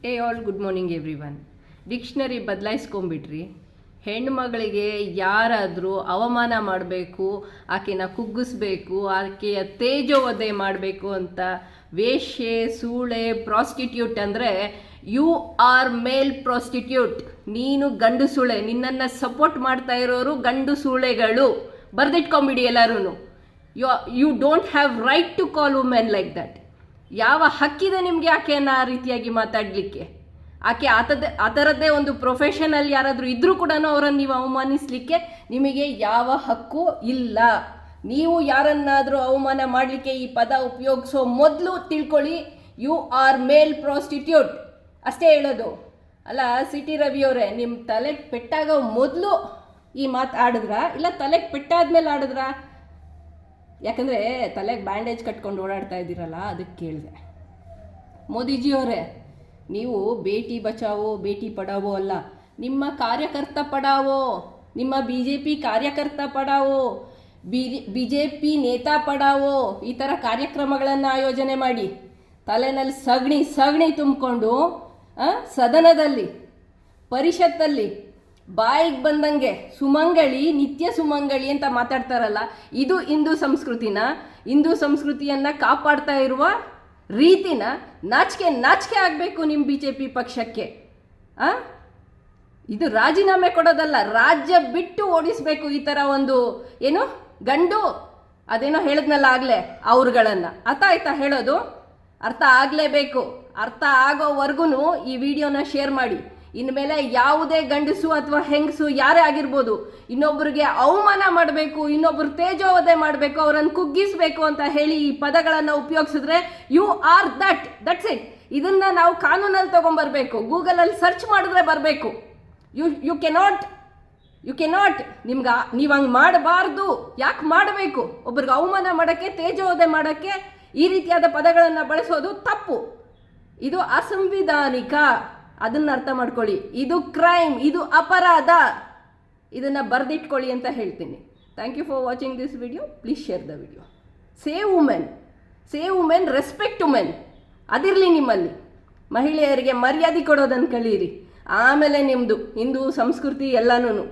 ಏ all good morning everyone. Dictionary ಬದಲಾಯಿಸ್ಕೊಂಬಿಟ್ರಿ. ಹೆಣ್ಮಗಳಿಗೆ ಯಾರಾದರೂ ಅವಮಾನ ಮಾಡಬೇಕು, ಆಕೆನ ಕುಗ್ಗಿಸ್ಬೇಕು, ಆಕೆಯ ತೇಜೋವಧೆ ಮಾಡಬೇಕು ಅಂತ ವೇಶ್ಯೆ, ಸೂಳೆ, ಪ್ರಾಸ್ಟಿಟ್ಯೂಟ್ ಅಂದರೆ ಯು ಆರ್ ಮೇಲ್ ಪ್ರಾಸ್ಟಿಟ್ಯೂಟ್. ನೀನು ಗಂಡು ಸೂಳೆ. ನಿನ್ನನ್ನು ಸಪೋರ್ಟ್ ಮಾಡ್ತಾ ಇರೋರು ಗಂಡು ಸೂಳೆಗಳು. ಬರೆದಿಟ್ಕೊಂಬಿಡಿ ಎಲ್ಲರೂ. You don't have right to call women like that. ಯಾವ ಹಕ್ಕಿದೆ ನಿಮಗೆ ಆಕೆಯನ್ನು ಆ ರೀತಿಯಾಗಿ ಮಾತಾಡಲಿಕ್ಕೆ? ಆಕೆ ಆ ಥರದ್ದೇ ಒಂದು ಪ್ರೊಫೆಷನಲ್ಲಿ ಯಾರಾದರೂ ಇದ್ದರೂ ಕೂಡ ಅವರನ್ನು ನೀವು ಅವಮಾನಿಸಲಿಕ್ಕೆ ನಿಮಗೆ ಯಾವ ಹಕ್ಕು ಇಲ್ಲ. ನೀವು ಯಾರನ್ನಾದರೂ ಅವಮಾನ ಮಾಡಲಿಕ್ಕೆ ಈ ಪದ ಉಪಯೋಗಿಸೋ ಮೊದಲು ತಿಳ್ಕೊಳ್ಳಿ, ಯು ಆರ್ ಮೇಲ್ ಪ್ರಾಸ್ಟಿಟ್ಯೂಟ್. ಅಷ್ಟೇ ಹೇಳೋದು. ಅಲ್ಲ ಸಿಟಿ ರವಿಯವರೇ, ನಿಮ್ಮ ತಲೆಗೆ ಪೆಟ್ಟಾಗೋ ಮೊದಲು ಈ ಮಾತು ಆಡಿದ್ರಾ, ಇಲ್ಲ ತಲೆಗೆ ಪೆಟ್ಟಾದ್ಮೇಲೆ ಆಡಿದ್ರಾ? ಯಾಕಂದರೆ ತಲೆಗೆ ಬ್ಯಾಂಡೇಜ್ ಕಟ್ಕೊಂಡು ಓಡಾಡ್ತಾ ಇದ್ದೀರಲ್ಲ, ಅದಕ್ಕೆ ಕೇಳಿದೆ. ಮೋದಿಜಿಯವರೇ, ನೀವು ಬೇಟಿ ಬಚಾವೋ ಬೇಟಿ ಪಡಾವೋ ಅಲ್ಲ, ನಿಮ್ಮ ಕಾರ್ಯಕರ್ತ ಪಡಾವೋ, ನಿಮ್ಮ BJP ಕಾರ್ಯಕರ್ತ ಪಡಾವೋ, BJP ನೇತಾ ಪಡಾವೋ, ಈ ಥರ ಕಾರ್ಯಕ್ರಮಗಳನ್ನು ಆಯೋಜನೆ ಮಾಡಿ ತಲೆನಲ್ಲಿ ಸಗಣಿ ತುಂಬಿಕೊಂಡು ಸದನದಲ್ಲಿ, ಪರಿಷತ್ತಲ್ಲಿ ಬಾಯಿಗೆ ಬಂದಂಗೆ ಸುಮಂಗಳಿ, ನಿತ್ಯ ಸುಮಂಗಳಿ ಅಂತ ಮಾತಾಡ್ತಾರಲ್ಲ, ಇದು ಹಿಂದೂ ಸಂಸ್ಕೃತಿಯನ್ನು ಕಾಪಾಡ್ತಾ ಇರುವ ರೀತಿನ ನಾಚಿಕೆ ಆಗಬೇಕು ನಿಮ್ಮ BJP ಪಕ್ಷಕ್ಕೆ. ಇದು ರಾಜೀನಾಮೆ ಕೊಡೋದಲ್ಲ, ರಾಜ್ಯ ಬಿಟ್ಟು ಓಡಿಸ್ಬೇಕು ಈ ಥರ ಒಂದು ಏನು ಗಂಡು ಅದೇನೋ ಹೇಳಿದ್ನಲ್ಲ ಆಗಲೇ ಅವ್ರುಗಳನ್ನು. ಅರ್ಥ ಆಯ್ತಾ ಹೇಳೋದು? ಅರ್ಥ ಆಗಲೇಬೇಕು. ಅರ್ಥ ಆಗೋವರೆಗೂ ಈ ವಿಡಿಯೋನ ಶೇರ್ ಮಾಡಿ. ಇನ್ಮೇಲೆ ಯಾವುದೇ ಗಂಡಸು ಅಥವಾ ಹೆಂಗಸು ಯಾರೇ ಆಗಿರ್ಬೋದು, ಇನ್ನೊಬ್ಬರಿಗೆ ಅವಮಾನ ಮಾಡಬೇಕು, ಇನ್ನೊಬ್ಬರು ತೇಜೋವಧೆ ಮಾಡಬೇಕು, ಅವರನ್ನು ಕುಗ್ಗಿಸಬೇಕು ಅಂತ ಹೇಳಿ ಈ ಪದಗಳನ್ನು ಉಪಯೋಗಿಸಿದ್ರೆ ಯು ಆರ್ ದಟ್ಸ್ ಇಟ್. ಇದನ್ನು ನಾವು ಕಾನೂನಲ್ಲಿ ತೊಗೊಂಬರ್ಬೇಕು. ಗೂಗಲಲ್ಲಿ ಸರ್ಚ್ ಮಾಡಿದ್ರೆ ಬರಬೇಕು. ಯು ಕೆನಾಟ್ ನಿಮ್ಗೆ ನೀವು ಹಂಗೆ ಮಾಡಬಾರ್ದು. ಯಾಕೆ ಮಾಡಬೇಕು? ಒಬ್ರಿಗೆ ಅವಮಾನ ಮಾಡೋಕ್ಕೆ, ತೇಜೋವಧೆ ಮಾಡೋಕ್ಕೆ ಈ ರೀತಿಯಾದ ಪದಗಳನ್ನು ಬಳಸೋದು ತಪ್ಪು. ಇದು ಅಸಂವಿಧಾನಿಕ. ಅದನ್ನು ಅರ್ಥ ಮಾಡ್ಕೊಳ್ಳಿ. ಇದು ಕ್ರೈಮ್, ಇದು ಅಪರಾಧ. ಇದನ್ನು ಬರೆದಿಟ್ಕೊಳ್ಳಿ ಅಂತ ಹೇಳ್ತೀನಿ. Thank you for watching this video. Please share the video. Save women, respect women ಅದಿರಲಿ ನಿಮ್ಮಲ್ಲಿ. ಮಹಿಳೆಯರಿಗೆ ಮರ್ಯಾದೆ ಕೊಡೋದನ್ನು ಕಲೀರಿ. ಆಮೇಲೆ ನಿಮ್ಮದು ಹಿಂದೂ ಸಂಸ್ಕೃತಿ ಎಲ್ಲನೂ